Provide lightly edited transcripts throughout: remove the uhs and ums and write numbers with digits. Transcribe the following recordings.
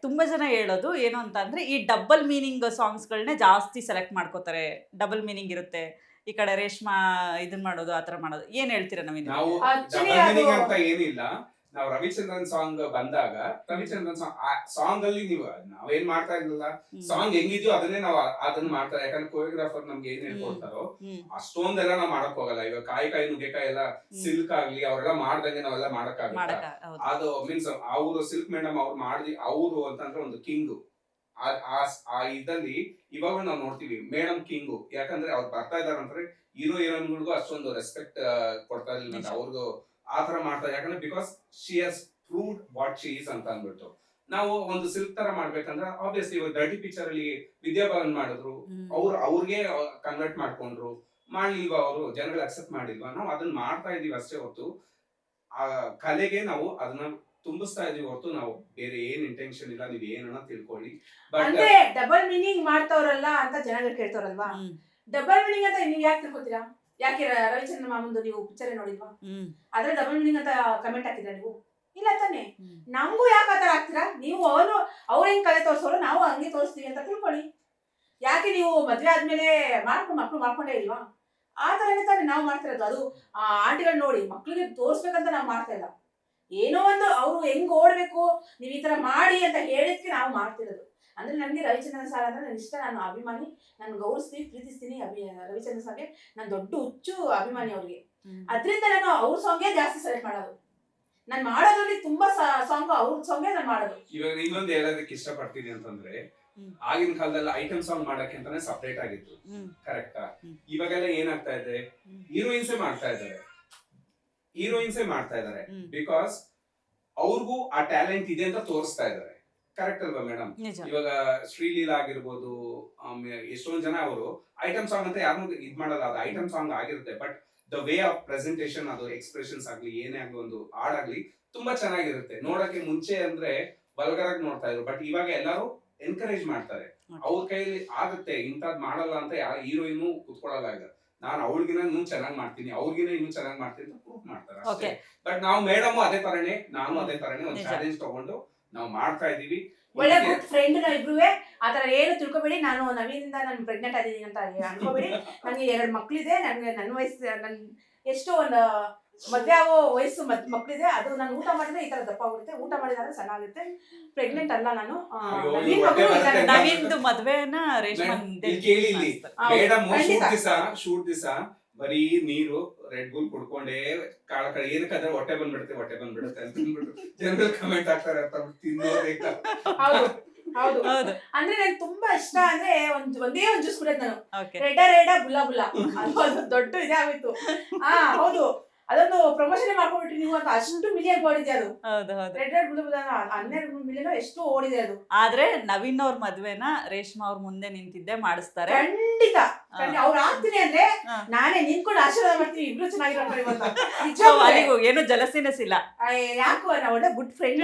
ತುಂಬಾ ಜನ ಹೇಳೋದು ಏನು ಅಂತ ಅಂದ್ರೆ ಈ ಡಬಲ್ ಮೀನಿಂಗ್ ಸಾಂಗ್ಸ್ಗಳನ್ನೇ ಜಾಸ್ತಿ ಸೆಲೆಕ್ಟ್ ಮಾಡ್ಕೋತಾರೆ. ಡಬಲ್ ಮೀನಿಂಗ್ ಇರುತ್ತೆ. ಈ ಕಡೆ ರೇಷ್ಮಾ ಇದನ್ ಮಾಡೋದು ಆತರ ಮಾಡೋದು. ಏನ್ ಹೇಳ್ತೀರಾ ನವೀನ್? ನಾವು Actually ಡಬಲ್ ಅದು- ಮೀನಿಂಗ್ ಅಂತ ಏನಿಲ್ಲ. ನಾವು ರವಿಚಂದ್ರನ್ ಸಾಂಗ್ ಬಂದಾಗ ರವಿಚಂದ್ರನ್ ಸಾಂಗ್ ಅಲ್ಲಿ ನೀವು ನಾವೇನ್ ಮಾಡ್ತಾ ಇರ್ಲಿಲ್ಲ, ಸಾಂಗ್ ಹೆಂಗಿದ್ಯೋ ಅದನ್ನೇ ನಾವು ಅದನ್ನ ಮಾಡ್ತಾರೆ. ಯಾಕಂದ್ರೆ ಕೊರಿಯೋಗ್ರಾಫರ್ ನಮ್ಗೆ ಏನ್ ಹೇಳ್ಕೊಡ್ತಾರೋ ಅಷ್ಟೊಂದೆಲ್ಲ ನಾವ್ ಮಾಡಕ್ ಹೋಗಲ್ಲ. ಇವಾಗ ಕಾಯಿ ನುಗ್ಗೆಕಾಯಿ ಎಲ್ಲ ಸಿಲ್ಕ್ ಆಗ್ಲಿ ಅವರೆಲ್ಲ ಮಾಡ್ದಂಗೆ ನಾವೆಲ್ಲ ಮಾಡಕ್ಕಾಗಲ್ಲ. ಅದು ಮೀನ್ಸ್ ಅವರು ಸಿಲ್ಕ್ ಮೇಡಮ್ ಅವ್ರು ಮಾಡಿ ಅವರು ಅಂತಂದ್ರೆ ಒಂದು ಕಿಂಗ್. ಆ ಇದಲ್ಲಿ ಇವಾಗ ನಾವು ನೋಡ್ತೀವಿ ಮೇಡಮ್ ಕಿಂಗು. ಯಾಕಂದ್ರೆ ಅವ್ರು ಬರ್ತಾ ಇದಾರೆ ಅಂದ್ರೆ ಹೀರೋಯಿನ್ಗಳಿಗೂ ಅಷ್ಟೊಂದು ರೆಸ್ಪೆಕ್ಟ್ ಕೊಡ್ತಾ ಇರ್ಲಿಲ್ಲ. ಅವ್ರಿಗೂ ಆತರ ಮಾಡ್ತಾರೆ. ಯಾಕಂದ್ರೆ because she has proved what she is ಅಂತ ಅಂದ್ಬಿಟ್ಟು. ನಾವು ಒಂದು ಸಿಲ್ಕ್ ತರ ಮಾಡ್ಬೇಕಂದ್ರೆ ಆಬ್ವಿಯಸ್ಲಿ ಇವಾಗ ಡರ್ಟಿ ಪಿಕ್ಚರ್ ಅಲ್ಲಿ ವಿದ್ಯಾಭವನ್ ಮಾಡಿದ್ರು, ಅವ್ರಿಗೆ ಕನ್ವರ್ಟ್ ಮಾಡ್ಕೊಂಡ್ರು. ಮಾಡ್ಲಿಲ್ವಾ ಅವರು ಜನಗಳು ಅಕ್ಸೆಪ್ಟ್ ಮಾಡಿಲ್ವಾ? ನಾವು ಅದನ್ನ ಮಾಡ್ತಾ ಇದೀವಿ ಅಷ್ಟೇ ಹೊತ್ತು ಆ ಕಲೆಗೆ ನಾವು ಅದನ್ನ ತುಂಬಿಸ್ತಾ ಇದೀವಿ ಹೊರತು ನಾವು ಬೇರೆ ಏನ್ ಇಂಟೆನ್ಷನ್ ಇಲ್ಲ. ನೀವ್ ಏನನ್ನ ತಿಳ್ಕೊಳ್ಳಿ. ಅಂದ್ರೆ ಡಬಲ್ ಮೀನಿಂಗ್ ಮಾಡ್ತಾವ್ರಲ್ಲ ಅಂತ ಜನಗಳು ಕೇಳ್ತಾರಲ್ವಾ? ಡಬಲ್ ಮೀನಿಂಗ್ ಅಂತ ನೀವ್ ಯಾಕೆ ತಿಳ್ಕೊತೀರಾ? ಯಾಕೆ ರವಿಚಂದ್ರ ಮಾಮಂದು ನೀವು ಪಿಕ್ಚರ್ ನೋಡಿಲ್ವಾ? ಅದ್ರ ಡಬಲ್ ಮೀನಿಂಗ್ ಅಂತ ಕಮೆಂಟ್ ಹಾಕಿದ್ರ ನೀವು? ಇಲ್ಲ ತಾನೆ. ನಮಗೂ ಯಾಕೆ ಆತರ ಆಗ್ತೀರಾ ನೀವು? ಅವ್ರ ಹೆಂಗ್ ಕಲೆ ತೋರ್ಸೋರು ನಾವು ಹಂಗೆ ತೋರಿಸ್ತೀವಿ ಅಂತ ತಿಳ್ಕೊಳ್ಳಿ. ಯಾಕೆ ನೀವು ಮದ್ವೆ ಆದ್ಮೇಲೆ ಮಕ್ಳು ಮಾಡ್ಕೊಂಡೇ ಇಲ್ವಾ? ಆ ತರನೇ ತಾನೆ ನಾವು ಮಾಡ್ತಿರೋದು. ಅದು ಆಂಟಿಗಳು ನೋಡಿ ಮಕ್ಳಿಗೆ ತೋರ್ಸ್ಬೇಕಂತ ನಾವು ಮಾಡ್ತಾ ಇಲ್ಲ. ಏನೋ ಒಂದು ಅವ್ರು ಹೆಂಗ್ ಓಡ್ಬೇಕು, ನೀವ್ ಈ ತರ ಮಾಡಿ ಅಂತ ಹೇಳಿದ್ಕೆ ನಾವು ಮಾಡ್ತಿರೋದು. ಅಂದ್ರೆ ನನ್ಗೆ ರವಿಚಂದ್ರನ್ ಸರ್ ಅಂದ್ರೆ ನನ್ ಇಷ್ಟ, ನಾನು ಅಭಿಮಾನಿ, ನಾನು ಗೌರವಿಸ್ತೀನಿ, ಪ್ರೀತಿಸ್ತೀನಿ. ರವಿಚಂದ್ರನ್ ಸರ್ಗೆ ನಾನು ದೊಡ್ಡ ಹುಚ್ಚು ಅಭಿಮಾನಿ ಅವ್ರಿಗೆ. ಅದ್ರಿಂದ ನಾನು ಅವ್ರ ಸಾಂಗೇ ಜಾಸ್ತಿ ಸೆಲೆಕ್ಟ್ ಮಾಡೋದು. ನಾನು ಮಾಡೋದ್ರಲ್ಲಿ ತುಂಬಾ ಸಾಂಗ್ ಅವ್ರ ಸಾಂಗೇ ನಾನು ಮಾಡೋದು. ಇವಾಗ ಇನ್ನೊಂದು ಹೇಳೋದಕ್ಕೆ ಇಷ್ಟಪಡ್ತೀನಿ ಅಂತಂದ್ರೆ, ಆಗಿನ ಕಾಲದಲ್ಲಿ ಐಟಮ್ ಸಾಂಗ್ ಮಾಡಕ್ಕೆ ಅಂತಾನೆ ಸಪರೇಟ್ ಆಗಿತ್ತು. ಕರೆಕ್ಟಾ? ಇವಾಗೆಲ್ಲ ಏನಾಗ್ತಾ ಇದೆ, ಹೀರೋಯಿನ್ಸೇ ಮಾಡ್ತಾ ಇದಾರೆ. ಬಿಕಾಸ್ ಅವ್ರಿಗೂ ಆ ಟ್ಯಾಲೆಂಟ್ ಇದೆ ಅಂತ ತೋರಿಸ್ತಾ ಇದಾರೆ. ಕರೆಕ್ಟ್ ಅಲ್ವಾ ಮೇಡಮ್? ಇವಾಗ ಶ್ರೀಲೀಲಾ ಆಗಿರ್ಬೋದು, ಎಷ್ಟೊಂದ್ ಜನ ಅವರು ಐಟಮ್ ಸಾಂಗ್ ಅಂತ ಯಾರು ಇದ್ ಮಾಡಲ್ಲ. ಅದು ಐಟಮ್ ಸಾಂಗ್ ಆಗಿರುತ್ತೆ. But the way of presentation, ಅದು ಎಕ್ಸ್ಪ್ರೆಷನ್ಸ್ ಆಗ್ಲಿ, ಏನೇ ಆಗ್ಲಿ, ಒಂದು ಹಾಡಾಗ್ಲಿ ತುಂಬಾ ಚೆನ್ನಾಗಿರುತ್ತೆ. ನೋಡಕ್ಕೆ ಮುಂಚೆ ಅಂದ್ರೆ ವಲ್ಗರ್ ಆಗಿ ನೋಡ್ತಾ ಇದ್ರು. ಬಟ್ ಇವಾಗ ಎಲ್ಲರೂ ಎನ್ಕರೇಜ್ ಮಾಡ್ತಾರೆ. ಅವ್ರ ಕೈಯಲ್ಲಿ ಆಗುತ್ತೆ, ಇಂಥದ್ ಮಾಡಲ್ಲ ಅಂತ ಯಾರು ಹೀರೋಯಿನ್ ಕುತ್ಕೊಳ್ಳಲ್ಲ. ಈಗ ನಾನು ಅವಳಿಗಿನ ಇನ್ನೂ ಚೆನ್ನಾಗಿ ಮಾಡ್ತೀನಿ, ಅವ್ರಿಗಿನ ಇನ್ನೂ ಚೆನ್ನಾಗಿ ಮಾಡ್ತೀನಿ ಅಂತ ಪ್ರೂವ್ ಮಾಡ್ತಾರೆ ಅಷ್ಟೇ. ಬಟ್ ನಾವು ಮೇಡಮ್ ಅದೇ ತರನೇ, ನಾನು ಅದೇ ತರನೇ ಒಂದು ಚಾಲೆಂಜ್ ತಗೊಂಡು ನಾವು ಮಾಡ್ತಾ ಇದೀವಿ. ಒಳ್ಳೆ ಗುಡ್ ಫ್ರೆಂಡ್ ಇಬ್ರುವೆ. ಆತರ ಏನು ತಿಳ್ಕೊಬೇಡಿ. ನಾನು ನವೀನಿಂದ ನಾನು ಪ್ರೆಗ್ನೆಂಟ್ ಆಗಿದ್ದೀನಿ ಅಂತ ಅನ್ಕೋಬೇಡಿ. ನನಗೆ 2 ಮಕ್ಳಿದೆ. ನನಗೆ ನನ್ನ ವಯಸ್ಸು ಎಷ್ಟೋ ಒಂದು ಮದ್ವೆ ಆಗೋ ವಯಸ್ಸು ಮಕ್ಳಿದೆ. ಅದು ನಾನು ಊಟ ಮಾಡಿದ್ರೆ ಈ ತರ ದಪ್ಪ ಆಗುತ್ತೆ, ಊಟ ಮಾಡಿದ್ರೆ ಸಣ್ಣ ಆಗುತ್ತೆ. ಪ್ರೆಗ್ನೆಂಟ್ ಅಲ್ಲ ನಾನು. ನವೀನ್ದು ಮದ್ವೆನ ರೇಷ್ಮಾ ಕೇಳಿ ಇಲ್ಲಿ ಮೇಡಮ್ ಶೂಟ್ ದಿವಸ ಬರೀ ನೀರು ರೆಡ್ ಬುಲ್ ಕುಡ್ಕೊಂಡೇ ಕಾಳ ಏನಕ್ಕಂದ್ರೆ ಹೊಟ್ಟೆ ಬಂದ್ಬಿಡುತ್ತೆ ಅಂತ ಅಂದ್ಬಿಟ್ಟು ಜನಗಳು ಕಮೆಂಟ್ ಆಗ್ತಾರೆ. ಹೌದು. ಅಂದ್ರೆ ನನ್ಗೆ ತುಂಬಾ ಇಷ್ಟ ಅಂದ್ರೆ ಒಂದೇ ಒಂದ್ ಜ್ಯೂಸ್ ಕುಡಿಯೋದು ನಾನು. ರೆಡ ಬುಲ್ಲ ಅದು ದೊಡ್ಡ ಇದೇ ಆಗೋಯ್ತು. ಹೌದು, ಅದೊಂದು ಪ್ರಮೋಷನ್ ಮಾಡ್ಕೊಂಡ್ಬಿಟ್ರಿ ನೀವು ಅಂತ. ಅಷ್ಟು ಮಿಲಿಯನ್ ಓಡಿದೆ ಅದು. ರೆಡ್ ಬುಲ್ಲ 12 ಮಿಲಿಯನ್ ಎಷ್ಟು ಓಡಿದೆ ಅದು. ಆದ್ರೆ ನವೀನ್ ಅವ್ರ ಮದ್ವೆನ ರೇಷ್ಮಾ ಅವ್ರ ಮುಂದೆ ನಿಂತಿದ್ದೆ ಮಾಡಿಸ್ತಾರೆ. ಖಂಡಿತ ಅವ್ರು ಆಗ್ತೀನಿ ಅಂದ್ರೆ ನಾನೇ ನಿಂತ್ಕೊಂಡು ಆಶೀರ್ವಾದ ಮಾಡ್ತೀನಿ. ಇಬ್ರು ಚೆನ್ನಾಗಿರೋ ಏನು ಜಲಸಿನೆಸ್ ಇಲ್ಲ. ಯಾಕೋ ನಾವು ಒಳ್ಳೆ ಗುಡ್ ಫ್ರೆಂಡ್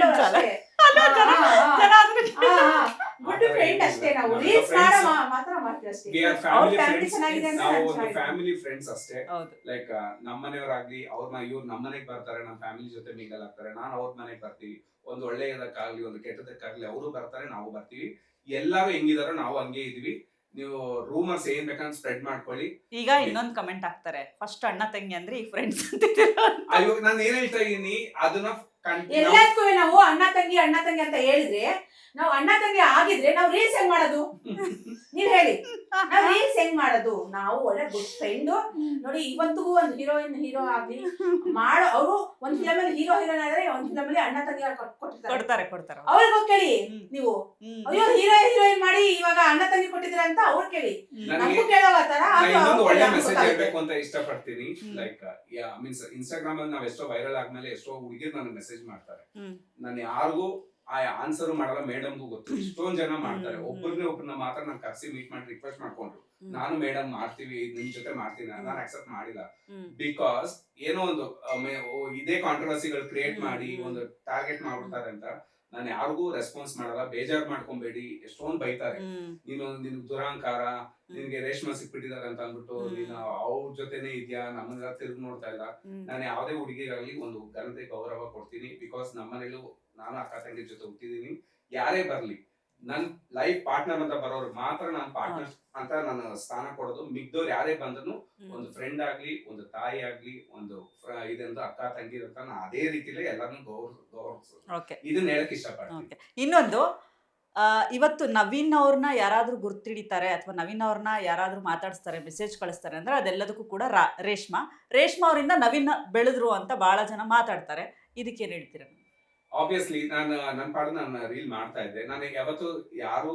ಗುಡ್ ಫ್ರೆಂಡ್ ಅಷ್ಟೇ. ನಾವು ರೀಲ್ಸ್ ಮಾತ್ರ ಮಾಡ್ತೀವಿ ಅಷ್ಟೇ. ಅವ್ರ ಫ್ಯಾಮಿಲಿ ಚೆನ್ನಾಗಿದೆ ಅಂದ್ರೆ ನಾವು ಒಂದು ಫ್ಯಾಮಿಲಿ ಫ್ರೆಂಡ್ಸ್ ಅಷ್ಟೇ. ಲೈಕ್ ನಮ್ಮನೆಯವರಾಗ್ಲಿ ಇವ್ರು ನಮ್ಮನೆಗೆ ಬರ್ತಾರೆ, ನಮ್ಮ ಫ್ಯಾಮಿಲಿ ಜೊತೆ ಮಿಂಗಲ್ ಆಗ್ತಾರೆ. ನಾನು ಅವ್ರ ಮನೆಗೆ ಬರ್ತೀವಿ. ಒಂದು ಒಳ್ಳೆಯದಕ್ಕಾಗ್ಲಿ ಒಂದು ಕೆಟ್ಟದಕ್ಕಾಗ್ಲಿ ಅವರು ಬರ್ತಾರೆ, ನಾವು ಬರ್ತೀವಿ. ಎಲ್ಲಾರು ಹೆಂಗಿದಾರೋ ನಾವು ಹಂಗೆ ಇದೀವಿ. ನೀವು ರೂಮರ್ಸ್ ಏನ್ ಬೇಕಂತ ಸ್ಪ್ರೆಡ್ ಮಾಡ್ಕೊಳ್ಳಿ. ಈಗ ಇನ್ನೊಂದು ಕಮೆಂಟ್ ಹಾಕ್ತಾರೆ, ಫಸ್ಟ್ ಅಣ್ಣ ತಂಗಿ ಅಂದ್ರೆ ಈ ಫ್ರೆಂಡ್ಸ್ ಅಂತ. ಅಯ್ಯೋ, ನಾನು ಏನ್ ಹೇಳ್ತಾ ಇದೀನಿ ಅದನ್ನ ಎಲ್ಲದಕ್ಕೂ ನಾವು ಅಣ್ಣ ತಂಗಿ ಅಂತ ಹೇಳಿದ್ರೆ, ನಾವು ಅಣ್ಣ ತಂಗಿ ಆಗಿದ್ರೆ ನಾವು ರೀಲ್ಸ್ ಹೆಂಗ್ ಮಾಡೋದು? ನೀವ್ ಹೇಳಿ, ನಾವ್ ರೀಲ್ಸ್ ಹೆಂಗ್ ಮಾಡೋದು? ನಾವು ಒಳ್ಳೆ ಗುಡ್ ಫ್ರೆಂಡ್ ನೋಡಿ. ಇವತ್ತಿಗೂ ಒಂದು ಹೀರೋ ಆಗ್ಲಿ ಮಾಡೋ ಅವರು ಒಂದ್ ಫಿಲಮ್ ಅಲ್ಲಿ ಹೀರೋಯಿನ್ ಆದ್ರೆ ಒಂದ್ ಫಿಲಮ್ ಅಲ್ಲಿ ಅಣ್ಣ ತಂಗಿ ಕೊಡ್ತಾರೆ. ಅವ್ರಿಗೆ ಹೋಗಿ ಕೇಳಿ ನೀವು, ಅಯ್ಯೋ ಹೀರೋಯಿನ್ ಮಾಡಿ ಇವಾಗ ಅಣ್ಣ ತಂಗಿ ಕೊಟ್ಟಿದ್ರೆ ಅಂತ ಅವ್ರು ಕೇಳಿ. ನಮಗೂ ಕೇಳೋ ತರ ಒಳ್ಳೆ ಮೆಸೇಜ್ ಹೇಳ್ಬೇಕು ಅಂತ ಇಷ್ಟಪಡ್ತೀನಿ. ಲೈಕ್ ಮೀನ್ಸ್ ಇನ್ಸ್ಟಾಗ್ರಾಮ್ ಅಲ್ಲಿ ನಾವ್ ಎಷ್ಟೋ ವೈರಲ್ ಆದ್ಮೇಲೆ ಎಷ್ಟೋ ಹುಡುಗಿರು ನನಗೆ ಮೆಸೇಜ್ ಮಾಡ್ತಾರೆ. ನಾನು ಯಾರಿಗೂ ಆ ಆನ್ಸರ್ ಮಾಡಲ್ಲ. ಮೇಡಮ್ಗೂ ಗೊತ್ತು, ಇಷ್ಟೊಂದ್ ಜನ ಮಾಡ್ತಾರೆ. ಒಬ್ಬರನ್ನ ಮಾತ್ರ ನಾನು ಕರ್ಸಿ ಮೀಟ್ ಮಾಡಿ ರಿಕ್ವೆಸ್ಟ್ ಮಾಡ್ಕೊಂಡ್ರು, ನಾನು ಮೇಡಮ್ ಮಾಡ್ತೀವಿ, ನಿಮ್ ಜೊತೆ ಮಾಡ್ತೀನಿ. ನಾನು ಅಕ್ಸೆಪ್ಟ್ ಮಾಡಿಲ್ಲ. ಬಿಕಾಸ್ ಏನೋ ಒಂದು ಇದೇ ಕಾಂಟ್ರವರ್ಸಿಗಳು ಕ್ರಿಯೇಟ್ ಮಾಡಿ ಒಂದು ಟಾರ್ಗೆಟ್ ಮಾಡ್ಬಿಡ್ತಾರೆ ಅಂತ ನಾನು ಯಾರಿಗೂ ರೆಸ್ಪಾನ್ಸ್ ಮಾಡಲ್ಲ. ಬೇಜಾರ್ ಮಾಡ್ಕೊಂಬೇಡಿ. ಎಷ್ಟೊಂದ್ ಬೈತಾರೆ, ನಿನ್ ದುರಹಂಕಾರ, ನಿನ್ಗೆ ರೇಷ್ಮಾ ಸಿಕ್ಬಿಟ್ಟಿದ್ದಾರೆ ಅಂತ ಅಂದ್ಬಿಟ್ಟು ನೀನು ಅವ್ರ ಜೊತೆನೆ ಇದ್ಯಾ, ನಮ್ಮನ್ನೆಲ್ಲ ತಿರುಗಿ ನೋಡ್ತಾ ಇಲ್ಲ. ನಾನು ಯಾವ್ದೇ ಹುಡುಗಿಗಾಗ್ಲಿ ಒಂದು ಘನತೆ ಗೌರವ ಕೊಡ್ತೀನಿ. ಬಿಕಾಸ್ ನಮ್ಮನೇಲೂ ನಾನು ಅಕ್ಕ ತಂಗಿ ಜೊತೆ ಹುಟ್ಟಿದೀನಿ. ಯಾರೇ ಬರ್ಲಿ ನನ್ ಲೈಫ್ ಪಾರ್ಟ್ನರ್ ಅಂತ ಬರೋರು ಮಾತ್ರ ನಾನು ಪಾರ್ಟ್ನರ್ ಅಂತ ನಾನು ಸ್ಥಾನ ಕೊಡೋದು. ಮಿಗ್ದವ್ರು ಯಾರೇ ಬಂದ್ರು ಒಂದು ಫ್ರೆಂಡ್ ಆಗ್ಲಿ, ಒಂದು ತಾಯಿ ಆಗ್ಲಿ, ಒಂದು ಇದೊಂದು ಅಕ್ಕ ತಂಗಿ ಅಂತ ನಾನು ಅದೇ ರೀತಿಲೇ ಎಲ್ಲರನ್ನು ಗೌರವಿಸೋದು. ಇದನ್ನ ಹೇಳಕ್ ಇಷ್ಟಪಡ್ತೀನಿ. ಇನ್ನೊಂದು, ಇವತ್ತು ನವೀನ್ ಅವ್ರನ್ನ ಯಾರಾದ್ರೂ ಗುರ್ತಿಡಿತಾರೆ ಅಥವಾ ನವೀನ್ ಅವ್ರನ್ನ ಯಾರಾದ್ರೂ ಮಾತಾಡಿಸ್ತಾರೆ, ಮೆಸೇಜ್ ಕಳಿಸ್ತಾರೆ ಅಂದ್ರೆ ಅದೆಲ್ಲದಕ್ಕೂ ಕೂಡ ರೇಷ್ಮಾ ಅವರಿಂದ ನವೀನ್ ಬೆಳೆದ್ರು ಅಂತ ಬಹಳ ಜನ ಮಾತಾಡ್ತಾರೆ. ಇದಕ್ಕೇನು ಹೇಳ್ತೀರ? ಆಬ್ವಿಯಸ್ಲಿ ನಾನು ನನ್ನ ಪಾಡು ನಾನು ರೀಲ್ ಮಾಡ್ತಾ ಇದ್ದೆ. ನಾನು ಯಾವತ್ತು ಯಾರು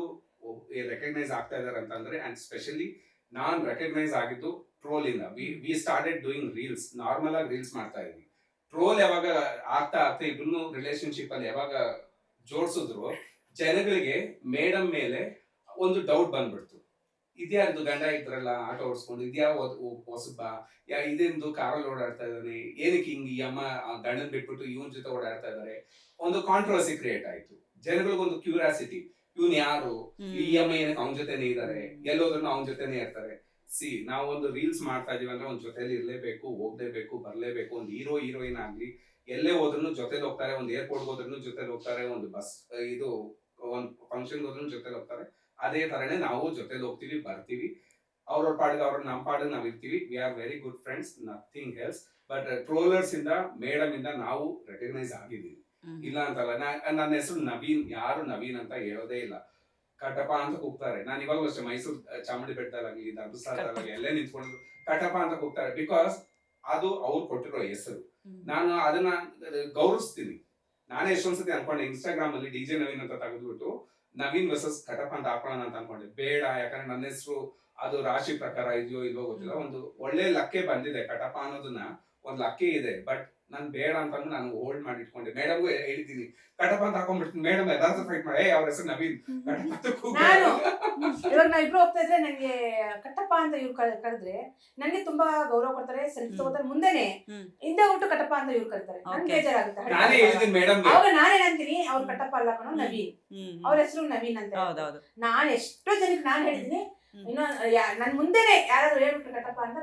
ರೆಕಗ್ನೈಸ್ ಆಗ್ತಾ ಇದಾರೆ ಅಂತಂದ್ರೆ, ಅಂಡ್ ಸ್ಪೆಷಲಿ ನಾನ್ ರೆಕಗ್ನೈಸ್ ಆಗಿದ್ದು ಟ್ರೋಲ್ ಇಂದ. We started doing reels, normal ಆಗಿ ರೀಲ್ಸ್ ಮಾಡ್ತಾ ಇದ್ವಿ. ಟ್ರೋಲ್ ಯಾವಾಗ ಆಗ್ತಾ ಇಬ್ರು ರಿಲೇಶನ್ಶಿಪ್ ಅಲ್ಲಿ ಯಾವಾಗ ಜೋಡಿಸಿದ್ರು, ಜನಗಳಿಗೆ ಮೇಡಮ್ ಮೇಲೆ ಒಂದು ಡೌಟ್ ಬಂದ್ಬಿಡ್ತು. ಇದ್ಯಾರ್ದು ಗಂಡ ಇದ್ರಲ್ಲ ಆಟೋ ಓಡಿಸ್ಕೊಂಡು, ಇದ್ಯಾ ಹೊಸಬ, ಇದೆಂದು ಕಾರಲ್ಲಿ ಓಡಾಡ್ತಾ ಇದ್ದಾನೆ, ಏನಕ್ಕೆ ಹಿಂಗ್ ಈ ಅಮ್ಮ ಗಂಡನ್ ಬಿಟ್ಬಿಟ್ಟು ಇವನ್ ಜೊತೆ ಓಡಾಡ್ತಾ ಇದಾರೆ, ಒಂದು ಕಾಂಟ್ರವರ್ಸಿ ಕ್ರಿಯೇಟ್ ಆಯ್ತು. ಜನಗಳಿಗೊಂದು ಕ್ಯೂರಿಯಾಸಿಟಿ, ಇವನ್ ಯಾರು, ಈ ಅಮ್ಮ ಏನಕ್ಕೆ ಅವನ ಜೊತೆನೇ ಇದಾರೆ, ಎಲ್ಲೋದ್ರೂ ಅವನ ಜೊತೆನೇ ಇರ್ತಾರೆ. ನಾವು ಒಂದು ರೀಲ್ಸ್ ಮಾಡ್ತಾ ಇದೀವಿ ಅಂದ್ರೆ ಒಂದ್ ಜೊತೆಲಿ ಇರ್ಲೇಬೇಕು, ಹೋಗ್ಲೇಬೇಕು, ಬರ್ಲೇಬೇಕು. ಒಂದು ಹೀರೋಯಿನ್ ಆಗ್ಲಿ ಎಲ್ಲೇ ಹೋದ್ರೂ ಜೊತೆಲಿ ಹೋಗ್ತಾರೆ, ಒಂದು ಏರ್ಪೋರ್ಟ್ ಹೋದ್ರೂ ಜೊತೆಲಿ ಹೋಗ್ತಾರೆ, ಒಂದು ಬಸ್ ಇದು ಒಂದು ಫಂಕ್ಷನ್ ಹೋದ್ರೂ ಜೊತೆಲಿ ಹೋಗ್ತಾರೆ. ಅದೇ ತರನೇ ನಾವು ಜೊತೆಲಿ ಹೋಗ್ತೀವಿ, ಬರ್ತೀವಿ. ಅವ್ರವ್ರ ಪಾಡಿಗೆ ನಮ್ಮ ಪಾಡಿಗೆ ನಾವ್ ಇರ್ತೀವಿ. We are very good friends, nothing else. But trollers ಇಂದ, ಮೇಡಮ್ ಇಂದ ನಾವು ರೆಕಗ್ನೈಸ್ ಆಗಿದ್ದೀವಿ, ಇಲ್ಲ ಅಂತಲ್ಲ. ನನ್ನ ಹೆಸರು ನವೀನ್, ಯಾರು ನವೀನ್ ಅಂತ ಹೇಳೋದೇ ಇಲ್ಲ. ಕಟಪ ಅಂತ ಕೂಗ್ತಾರೆ. ನಾನು ಇವಾಗಲೂ ಅಷ್ಟೇ ಮೈಸೂರು ಚಾಮುಂಡಿ ಬೆಟ್ಟದಾಗಲಿ, ಧರ್ಮಸ್ಥಳದಾಗಲಿ ಎಲ್ಲೇ ನಿಂತ್ಕೊಂಡು ಕಟಪ ಅಂತ ಕೂಗ್ತಾರೆ. ಬಿಕಾಸ್ ಅದು ಅವ್ರು ಕೊಟ್ಟಿರೋ ಹೆಸರು. ನಾನು ಅದನ್ನ ಗೌರವಿಸ್ತೀನಿ. ನಾನೇ ಎಷ್ಟೊಂದ್ಸತಿ ಅನ್ಕೊಂಡೆ, ಇನ್ಸ್ಟಾಗ್ರಾಮ್ ಅಲ್ಲಿ DJ ನವೀನ್ ಅಂತ ತೆಗೆದ್ಬಿಟ್ಟು ನವೀನ್ ವರ್ಸಸ್ ಕಟಪ ಅಂತ ಹಾಕೋಣ ಅಂತ ಅನ್ಕೊಂಡೆ. ಬೇಡ, ಯಾಕಂದ್ರೆ ನನ್ನ ಹೆಸರು ಅದು ರಾಶಿ ಪ್ರಕಾರ ಇದೆಯೋ ಇಲ್ವೋ ಗೊತ್ತಿಲ್ಲ. ಒಂದು ಒಳ್ಳೆ ಲಕ್ಕೆ ಬಂದಿದೆ, ಕಟಪ ಅನ್ನೋದನ್ನ ಒಂದ್ ಲಕ್ಕೆ ಇದೆ. ಬಟ್ ನಾನು ಬೇಡ ಅಂತ ನಾನು ಹೋಲ್ಡ್ ಮಾಡಿ ಇಟ್ಕೊಂಡೆ. ಮೇಡಮ್ಗೂ ಹೇಳಿದ್ದೀನಿ, ಕಟಪ ಅಂತ ಹಾಕೊಂಡ್ಬಿಡ್ತೀನಿ. ಮೇಡಮ್ ಎಲ್ಲಾದ್ರೂ ಫೈಟ್ ಮಾಡಿ, ಅವ್ರ ಹೆಸರು ನವೀನ್, ಕಟಪ ಅಂತ ಇವಾಗ ನಾವ್ ಇಬ್ರು ಹೋಗ್ತಾ ಇದ್ರೆ ನಂಗೆ ಕಟ್ಟಪ್ಪ ಅಂತ ಇವ್ರು ಕರೆದ್ರೆ ನನ್ಗೆ ತುಂಬಾ ಗೌರವ ಕೊಡ್ತಾರೆ, ಸೆಲ್ಫಿ ತಗೋತಾರೆ. ಮುಂದೆನೆ ಹಿಂದೆ ಹುಟ್ಟು ಕಟ್ಟಪ್ಪ ಅಂತ ಇವ್ರು ಕರೀತಾರೆ. ನನ್ಗೆ ಬೇಜಾರಾಗುತ್ತೆ. ನಾನೇ ಹೇಳಿದ್ದೀನಿ ಮೇಡಮ್, ಅವಾಗ ನಾನೇನ್ ಅಂತೀನಿ, ಅವ್ರ ಕಟ್ಟಪ್ಪ ಅಲ್ಲ ಕಣೋ ನವೀನ್, ಅವ್ರ ಹೆಸರು ನವೀನ್ ಅಂತ. ನಾನ್ ಎಷ್ಟೋ ಜನಕ್ಕೆ ನಾನ್ ಹೇಳಿದೀನಿ. ಇನ್ನು ನನ್ ಮುಂದೆನೆ ಯಾರಾದ್ರೂ ಹೇಳ್ಬಿಟ್ರು ಕಟ್ಟಪ್ಪ ಅಂತ,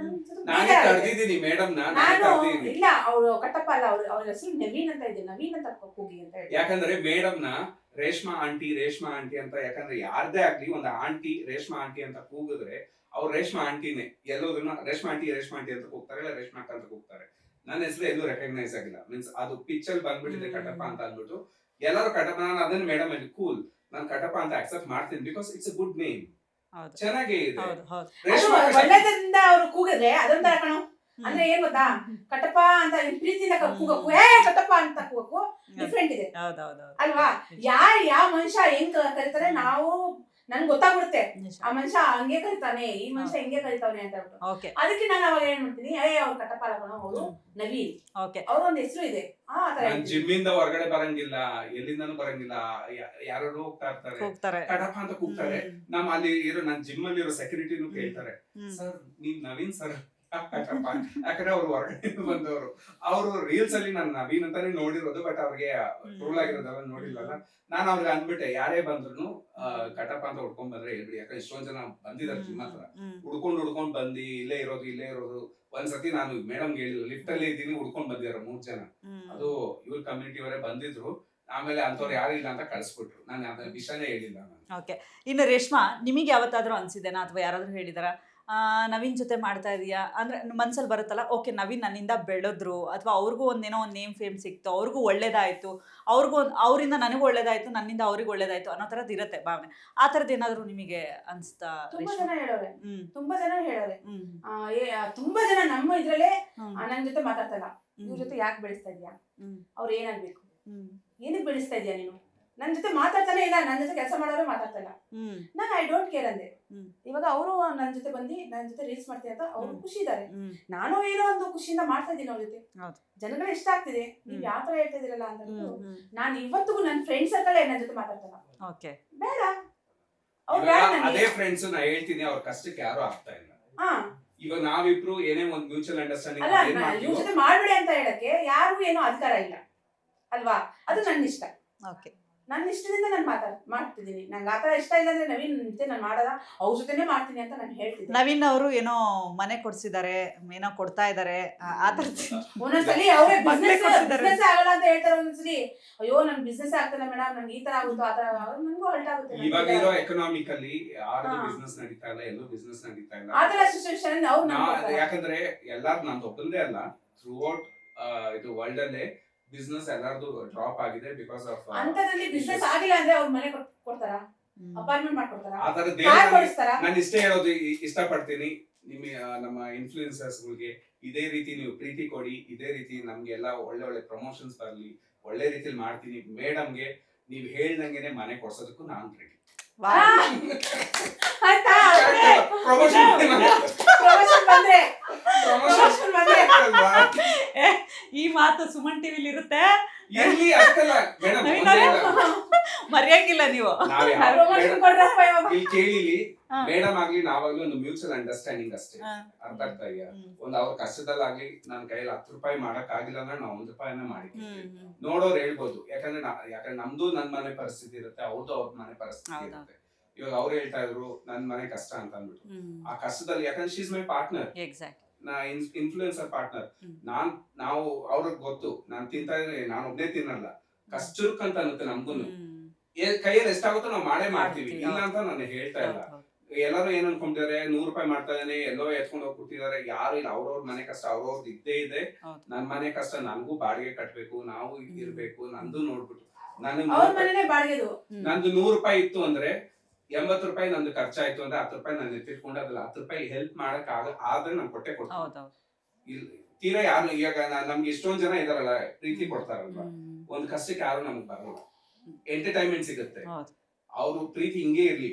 ನಾನು ಇಲ್ಲ ಅವ್ರು ಕಟ್ಟಪ್ಪ ಅಲ್ಲ, ಅವ್ರ ಹೆಸರು ನವೀನ್ ಅಂತ ಇದೆ, ನವೀನ್ ಅಂತ ಕೂಗಿ ಅಂತ ಹೇಳಿ. ಯಾಕಂದ್ರೆ ಮೇಡಮ್ ನ ರೇಷ್ಮಾ ಆಂಟಿ ಅಂತ, ಯಾಕಂದ್ರೆ ಯಾರ್ದೇ ಆಗ್ಲಿ ಒಂದು ಆಂಟಿ ರೇಷ್ಮಾ ಆಂಟಿ ಅಂತ ಕೂಗಿದ್ರೆ ಅವ್ರು ರೇಷ್ಮಾ ಆಂಟಿನೇ. ಎಲ್ಲೋದನ್ನ ರೇಷ್ಮಾ ಆಂಟಿ ಅಂತ ಕೂಗ್ತಾರೆ, ಇಲ್ಲ ರೇಷ್ಮಾ ಅಕ್ಕ ಅಂತ ಕೂಗ್ತಾರೆ. ನನ್ನ ಹೆಸರು ಎಲ್ಲೂ ರೆಕಗ್ನೈಸ್ ಆಗಿಲ್ಲ. ಮೀನ್ಸ್ ಅದು ಪಿಕ್ಚರ್ ಬಂದ್ಬಿಟ್ಟಿದೆ ಕಟಪ ಅಂತ ಅಂದ್ಬಿಟ್ಟು ಎಲ್ಲರೂ ಕಟಪ. ನಾನು ಅದನ್ನ ಮೇಡಮ್ ಅಲ್ಲಿ ಕೂಲ್, ನಾನು ಕಟಪ ಅಂತ ಅಕ್ಸೆಪ್ಟ್ ಮಾಡ್ತೀನಿ. Because it's a good name, ಚೆನ್ನಾಗೇ ಇದೆ. ಒಳ್ಳೆದ್ರಿಂದ ಅವ್ರು ಕೂಗಿದ್ರೆ ಅದೊಂಥರ ಕಣೋ. ಅಂದ್ರೆ ಏನ್ ಗೊತ್ತಾ, ಕಟಪ ಅಂತ ಪ್ರೀತಿಯಿಂದ ಕೂಗಕ್ಕೂ ಕಟಪ ಅಂತ ಕೂಗಕ್ಕೂ ಡಿಫ್ರೆಂಟ್ ಇದೆ ಅಲ್ವಾ? ಯಾವ ಮನುಷ್ಯ ಹೆಂಗ್ ಕರೀತಾರೆ, ನಾವು ನನ್ಗೆ ಗೊತ್ತಾಗ್ಬಿಡುತ್ತೆ ಆ ಮನುಷ್ಯ ಹಂಗೆ ಕರಿತಾನೆ, ಈ ಮನುಷ್ಯ ಹೆಂಗೆ ಕರಿತಾನೆ ಅಂತ ಹೇಳ್ಬಿಟ್ಟು. ಅದಕ್ಕೆ ನಾನು ಅವಾಗ ಏನ್ ಮಾಡ್ತೀನಿ, ಅವ್ರ ಕಟಪ ಅಲ್ಲ, ಅವರು ನವೀನ್, ಅವ್ರೊಂದ್ ಹೆಸರು ಇದೆ. ಜಿಮ್ ಇಂದ ಹೊರಗಡೆ ಬರಂಗಿಲ್ಲ, ಎಲ್ಲಿಂದನೂ ಬರಂಗಿಲ್ಲ, ಯಾರು ಹೋಗ್ತಾ ಇರ್ತಾರೆ, ಕಟಪ ಅಂತ ಕೂಗ್ತಾರೆ. ನಮ್ಮ ಅಲ್ಲಿ ಇರೋ ನನ್ನ ಜಿಮ್ ಅಲ್ಲಿ ಇರೋ ಸೆಕ್ಯೂರಿಟಿನೂ ಕೇಳ್ತಾರೆ, ಸರ್ ನೀವ್ ನವೀನ್ ಸರ್ ಕಟಪ. ಯಾಕಂದ್ರೆ ಅವ್ರು ಹೊರಗಡೆ ಬಂದವರು. ಅವರು ರೀಲ್ಸ್ ಅಲ್ಲಿ ನಾನು ನವೀನ್ ಅಂತಾನೆ ನೋಡಿರೋದು, ಬಟ್ ಅವ್ರಿಗೆ ಟ್ರೋಲ್ ಆಗಿರೋದಲ್ಲ ನೋಡಿಲ್ಲಲ್ಲ. ನಾನು ಅವ್ರಿಗೆ ಅಂದ್ಬಿಟ್ಟೆ, ಯಾರೇ ಬಂದ್ರು ಕಟಪ ಅಂತ ಹುಡ್ಕೊಂಡ್ ಬಂದ್ರೆ ಹೇಳ್ಬಿಡಿ. ಯಾಕಂದ್ರೆ ಇಷ್ಟೊಂದ್ ಜನ ಬಂದಿದ್ದಾರೆ ಜಿಮ್ ಹತ್ರ, ಹುಡ್ಕೊಂಡ್ ಬಂದು ಇಲ್ಲೇ ಇರೋದು. ಒಂದ್ಸತಿ ನಾನು ಮೇಡಮ್ಗೆ ಹೇಳಿಲ್ಲ, ಲಿಫ್ಟ್ ಅಲ್ಲಿ ಇದ್ದೀನಿ, ಹುಡ್ಕೊಂಡ್ ಬಂದಿದ್ದಾರೆ 3 ಜನ. ಅದು ಇವ್ರ ಕಮ್ಯುನಿಟಿ ಅವರೇ ಬಂದಿದ್ರು. ಆಮೇಲೆ ಅಂತವ್ರು ಯಾರು ಇಲ್ಲ ಅಂತ ಕಳಿಸ್ಬಿಟ್ರು. ನಾನು ಅದ ವಿಷಯನೇ ಹೇಳಿಲ್ಲ ನಾನು. ಇನ್ನು ರೇಷ್ಮಾ, ನಿಮಗೆ ಯಾವತ್ತಾದ್ರೂ ಅನ್ಸಿದೇನಾ ಅಥವಾ ಯಾರಾದ್ರೂ ಹೇಳಿದಾರ ನವೀನ್ ಜೊತೆ ಮಾಡ್ತಾ ಇದೀಯಾ ಅಂದ್ರೆ ಮನ್ಸಲ್ಲಿ ಬರುತ್ತಲ್ಲ, ಓಕೆ ನವೀನ್ ನನ್ನಿಂದ ಬೆಳೆದ್ರು, ಅಥವಾ ಅವ್ರಿಗೂ ಒಂದೇನೋ ಒಂದು ನೇಮ್ ಫೇಮ್ ಸಿಕ್ತು, ಅವ್ರಿಗೂ ಒಳ್ಳೇದಾಯ್ತು, ಅವರಿಂದ ನನಗೂ ಒಳ್ಳೇದಾಯ್ತು, ನನ್ನಿಂದ ಅವ್ರಿಗೆ ಒಳ್ಳೇದಾಯ್ತು ಅನ್ನೋ ಥರದ್ದು ಇರುತ್ತೆ ಭಾವನೆ. ಆ ಥರದ್ದು ಏನಾದ್ರು ನಿಮಗೆ ಅನ್ಸ್ತಾ? ತುಂಬಾ ಜನ ಹೇಳೋರೆ, ತುಂಬಾ ಜನ ನಮ್ಮ ಇದ್ರಲ್ಲೇ ನನ್ನ ಜೊತೆ ಮಾತಾಡ್ತಲ್ಲ, ಇವ್ರ ಜೊತೆ ಯಾಕೆ ಬೆಳೆಸ್ತಾ ಇದೀಯಾ, ಅವ್ರು ಏನಾಗ್ಬೇಕು, ಏನಕ್ಕೆ ಬೆಳೆಸ್ತಾ ಇದೀಯಾ ನೀನು, ನನ್ನ ಜೊತೆ ಮಾತಾಡ್ತಾನೆ ಇಲ್ಲ, ನನ್ನ ಜೊತೆ ಕೆಲಸ ಮಾಡೋರೇ ಮಾತಾಡ್ತಲ್ಲ. ನಾನು ಐ ಡೋಂಟ್ ಕೇರ್ ಅಂದೆ. ಇವಾಗ ಅವರು ನನ್ನ ಜೊತೆ ಬಂದು ನನ್ನ ಜೊತೆ ರೀಲ್ಸ್ ಮಾಡ್ತೀನಿ ಅಂತ ಅವ್ರು ಖುಷಿ ಇದಾರೆ, ನಾನು ಏನೋ ಒಂದು ಖುಷಿಯಿಂದ ಮಾಡ್ತಾ ಇದ್ದೀನಿ ಅವ್ರ ಜೊತೆ. ಜನಗಳು ಇಷ್ಟ ಆಗ್ತಿದೆ, ನೀವ್ ಯಾವ ತರ ಹೇಳ್ತಾ ಇದೀರಲ್ಲ ಅಂತ. ನಾನು ಇವತ್ತಿಗೂ ನನ್ನ ಫ್ರೆಂಡ್ ಸರ್ಕಲ್ ನನ್ನ ಜೊತೆ ಮಾತಾಡ್ತಲ್ಲ, ಬೇಡ. ಅದೇ ಫ್ರೆಂಡ್ಸ್ ನಾ ಹೇಳ್ತೀನಿ, ಅವ್ರ ಕಷ್ಟಕ್ಕೆ ಯಾರು ಆಗ್ತಾ ಇಲ್ಲ. ಇವಾಗ ನಾವಿಬ್ರು ಏನೇ ಒಂದು ಮ್ಯೂಚುವಲ್ ಅಂಡರ್ಸ್ಟ್ಯಾಂಡಿಂಗ್ ಇವ್ರ ಜೊತೆ ಮಾಡ್ಬೇಡಿ ಅಂತ ಹೇಳಕ್ಕೆ ಯಾರಿಗೂ ಏನೋ ಅಧಿಕಾರ ಇಲ್ಲ ಅಲ್ವಾ? ಅದು ನನ್ನ ಇಷ್ಟ. ನನ್ನ ಇಷ್ಟದಿಂದ ನಾನು ಮಾಡ್ತಿದ್ದೀನಿ. ನಂಗೆ ಆ ಥರ ಇಷ್ಟ ಇಲ್ಲ ಅಂದ್ರೆ ನವೀನ್ ಜೊತೆ ನಾನು ಮಾಡೋದ ಅವ್ರ ಜೊತೆನೇ ಮಾಡ್ತೀನಿ ಅಂತ ನಾನು ಹೇಳ್ತಿದ್ದೆ. ನವೀನ್ ಅವರು ಏನೋ ಮನೆ ಕೊಡ್ಸಿದ್ದಾರೆ, ಏನೋ ಕೊಡ್ತಾ ಇದಾರೆ, ಆ ತರದ್ದು ಒಂದೊಂದ್ಸಲಿ ಅವರೇ ಮಕ್ಳೇ ಕೊಡ್ಸಿದ್ದಾರೆ. ಬಿಸ್ನೆಸ್ ಆಗಲ್ಲ ಅಂತ ಹೇಳ್ತಾರೆ. ಒಂದೊಂದ್ಸಲಿ ಅಯ್ಯೋ ನನ್ ಬಿಸ್ನೆಸ್ ಆಗ್ತಿಲ್ಲ ಮೇಡಮ್, ನನ್ಗೆ ಈ ತರ ಆಗುತ್ತೋ ಆ ತರ, ನನಗೂ ಹಲ್ಟ್ ಆಗುತ್ತೆ. ಇವಾಗಿರೋ ಎಕನಾಮಿಕಲಿ ಯಾರು ಬಿಸ್ನೆಸ್ ನಡೀತಾ ಇಲ್ಲ, ಎಲ್ಲೂ ಬಿಸ್ನೆಸ್ ನಡೀತಾ ಇಲ್ಲ. ಆ ತರ ಸಿಚುವೇಶನ್ ಅವ್ರು ಯಾಕಂದ್ರೆ ಎಲ್ಲಾರು ನಂದು ಒಬ್ಬಂದೇ ಅಲ್ಲ, ಥ್ರೂ ಔಟ್ ಇದು ವರ್ಲ್ಡ್ ಅಲ್ಲೇ ಬಿಸ್ನೆಸ್ ಎಲ್ಲಾರ್ದು ಡ್ರಾಪ್ ಆಗಿದೆ ಬಿಕಾಸ್ ಆಫ್ ಅಂತದ್ರಲ್ಲಿ ಬಿಸ್ನೆಸ್ ಆಗಿಲ್ಲ ಅಂದ್ರೆ ಅವ್ರ ಮನೆ ಕೊಡ್ತಾರ, ಅಪಾರ್ಟ್ಮೆಂಟ್ ಮಾಡ್ಕೊಡ್ತಾರ, ಆ ತರ ಕಾರ್ ಕೊಡಿಸ್ತಾರ. ನಾನು ಇಷ್ಟೇ ಹೇಳೋದು ಇಷ್ಟಪಡ್ತೀನಿ ನಮ್ಮ ಇನ್ಫ್ಲೂಯೆನ್ಸರ್ಸ್ ಗಳಿಗೆ, ಇದೇ ರೀತಿ ನೀವು ಪ್ರೀತಿ ಕೊಡಿ, ಇದೇ ರೀತಿ ನಮ್ಗೆ ಎಲ್ಲ ಒಳ್ಳೆ ಒಳ್ಳೆ ಪ್ರಮೋಷನ್ಸ್ ಬರ್ಲಿ, ಒಳ್ಳೆ ರೀತಿಲಿ ಮಾಡ್ತೀನಿ. ಮೇಡಮ್ಗೆ ನೀವ್ ಹೇಳ್ದಂಗೆನೆ ಮನೆ ಕೊಡ್ಸೋದಕ್ಕೂ ನಾನು ರೆಡಿ. ಆಯ್ತಾ? ಪ್ರಮೋಷನ್ ಪ್ರಮೋಷನ್ ಬಂದ್ರೆ ಈ ಮಾತು ಸುಮನ್ ಟಿವಿಲಿ ಇರುತ್ತೆ, ಎಲ್ಲಿ ಅಷ್ಟಲ್ಲ ಮೇಡಮ್, ಮರೆಯಂಗಿಲ್ಲ ನೀವು. ಪ್ರಮೋಷನ್ ಕೊಡ್ರಪ್ಪ ಇವಾಗ. ಇಲ್ಲಿ ಕೇಳಿಲಿ ಮೇಡಮ್ ಆಗ್ಲಿ ನಾವಾಗ್ಲಿ ಒಂದು ಮ್ಯೂಚುವಲ್ ಅಂಡರ್ಸ್ಟ್ಯಾಂಡಿಂಗ್ ಅಷ್ಟೇ. ಅರ್ಥ ಆಗ್ತಾ ಇದೆಯಾ? ಒಂದು ಅವ್ರ ಕಷ್ಟದಲ್ಲಾಗ್ಲಿ ನನ್ನ ಕೈಯಲ್ಲಿ 10 ರೂಪಾಯಿ ಮಾಡಕ್ ಆಗಿಲ್ಲ ಅಂದ್ರೆ ನಾವು 1 ರೂಪಾಯಿನ ಮಾಡಿದ್ವಿ. ನೋಡೋರು ಹೇಳ್ಬೋದು, ಯಾಕಂದ್ರೆ ನಮ್ದು ನನ್ ಮನೆ ಪರಿಸ್ಥಿತಿ ಇರುತ್ತೆ, ಅವ್ರದ್ದು ಅವ್ರ ಮನೆ ಪರಿಸ್ಥಿತಿ ಇರುತ್ತೆ. ಇವಾಗ ಅವ್ರು ಹೇಳ್ತಾ ಇದ್ರು ನನ್ ಮನೆ ಕಷ್ಟ ಅಂತ ಅಂದ್ಬಿಟ್ಟು, ಆ ಕಷ್ಟದಲ್ಲಿ ಯಾಕಂದ್ರೆ ಶೀಸ್ ಮೈ ಪಾರ್ಟ್ನರ್, ನಾ ಇನ್ಫ್ಲೂಯೆನ್ಸರ್ ಪಾರ್ಟ್ನರ್. ನಾವು ಅವ್ರಿಗೆ ಗೊತ್ತು ನಾನು ತಿಂತಾ ಇದ್ರೆ ನಾನು ಒಬ್ನೇ ತಿನ್ನಲ್ಲ, ಕಷ್ಟುರ್ಕ್ ಅಂತ ಅನ್ನುತ್ತೆ ನಮ್ಗೂನು. ಕೈಯಲ್ಲಿ ಎಷ್ಟಾಗುತ್ತೋ ನಾವು ಮಾಡೇ ಮಾಡ್ತೀವಿ, ಇಲ್ಲ ಅಂತ ನಾನು ಹೇಳ್ತಾ ಇಲ್ಲ. ಎಲ್ಲರೂ ಏನ್ ಅನ್ಕೊಂಡಿದ್ದಾರೆ, 100 ರೂಪಾಯಿ ಮಾಡ್ತಾ ಇದ್ದಾನೆ, ಎಲ್ಲೋ ಎತ್ಕೊಂಡು ಹೋಗಿ ಕೂತಿದ್ದಾರೆ. ಯಾರು ಇಲ್ಲ, ಅವ್ರವ್ರ ಮನೆ ಕಷ್ಟ ಅವ್ರವ್ರದ್ದು ಇದ್ದೇ ಇದೆ. ನನ್ ಮನೆ ಕಷ್ಟ ನನಗೂ ಬಾಡಿಗೆ ಕಟ್ಬೇಕು, ನಾವು ಇರ್ಬೇಕು, ನಂದು ನೋಡ್ಬಿಟ್ಟು ನಂದು 100 ರೂಪಾಯಿ ಇತ್ತು ಅಂದ್ರೆ 80 ರೂಪಾಯಿ ನಂದು ಖರ್ಚಾಯ್ತು ಅಂದ್ರೆ 10 ರೂಪಾಯಿ ನಾನು ಎತ್ತಿಟ್ಕೊಂಡು ಅದ್ರಲ್ಲಿ 10 ರೂಪಾಯಿ ಹೆಲ್ಪ್ ಮಾಡಕ್ ಆದ್ರೆ ನಾನು ಕೊಟ್ಟೆ ಕೊಡ್ತೀನಿ. ತೀರಾ ಯಾರು ಈಗ ನಮ್ಗೆ ಎಷ್ಟೊಂದ್ ಜನ ಇದಾರಲ್ಲ ಪ್ರೀತಿ ಕೊಡ್ತಾರಲ್ವಾ, ಒಂದ್ ಕಷ್ಟಕ್ಕೆ ಯಾರು ನಮ್ಗೆ ಬರಲ್ಲ, ಎಂಟರ್ಟೈನ್ಮೆಂಟ್ ಸಿಗುತ್ತೆ. ಅವ್ರು ಪ್ರೀತಿ ಹಿಂಗೆ ಇರ್ಲಿ,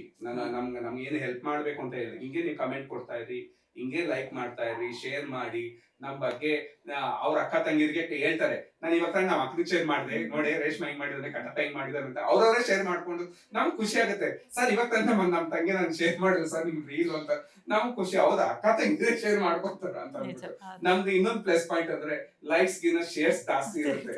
ನಮ್ಗೆ ಏನು ಹೆಲ್ಪ್ ಮಾಡ್ಬೇಕು ಅಂತ ಹೇಳಿ ಹಿಂಗೆ ನೀವು ಕಮೆಂಟ್ ಕೊಡ್ತಾ ಇರಿ, ಹಿಂಗೆ ಲೈಕ್ ಮಾಡ್ತಾ ಇರಿ, ಶೇರ್ ಮಾಡಿ. ನಮ್ ಬಗ್ಗೆ ಅವ್ರ ಅಕ್ಕ ತಂಗಿರಿಗೆ ಹೇಳ್ತಾರೆ, ನಾನು ಇವತ್ತ ನಮ್ಮ ಅಕ್ಕನಿಗೆ ಶೇರ್ ಮಾಡಿದೆ ನೋಡಿ, ರೇಷ್ಮೆ ಹೆಂಗ್ ಮಾಡಿದ್ರೆ, ಕಟ್ಟಪ್ಪ ಹೆಂಗ್ ಮಾಡಿದಾರೆ ಅಂತ ಅವ್ರವರೇ ಶೇರ್ ಮಾಡ್ಕೊಂಡು ನಮ್ಗೆ ಖುಷಿ ಆಗುತ್ತೆ. ಸರ್ ಇವತ್ತ ನಮ್ ತಂಗಿ ನಾನು ಶೇರ್ ಮಾಡಿದ್ರು ಸರ್ ನಿಮ್ ರೀಲ್ ಅಂತ, ನಮ್ಗೆ ಖುಷಿ. ಹೌದಾ, ಅಕ್ಕ ತಂಗಿದ್ರೆ ಶೇರ್ ಮಾಡ್ಕೊತಾರ ಅಂತ ಅಂದ್ಬಿಟ್ಟು. ನಮ್ದು ಇನ್ನೊಂದು ಪ್ಲಸ್ ಪಾಯಿಂಟ್ ಅಂದ್ರೆ ಲೈಕ್ಸ್ ಗಿನ್ನ ಶೇರ್ಸ್ ಜಾಸ್ತಿ ಇರುತ್ತೆ.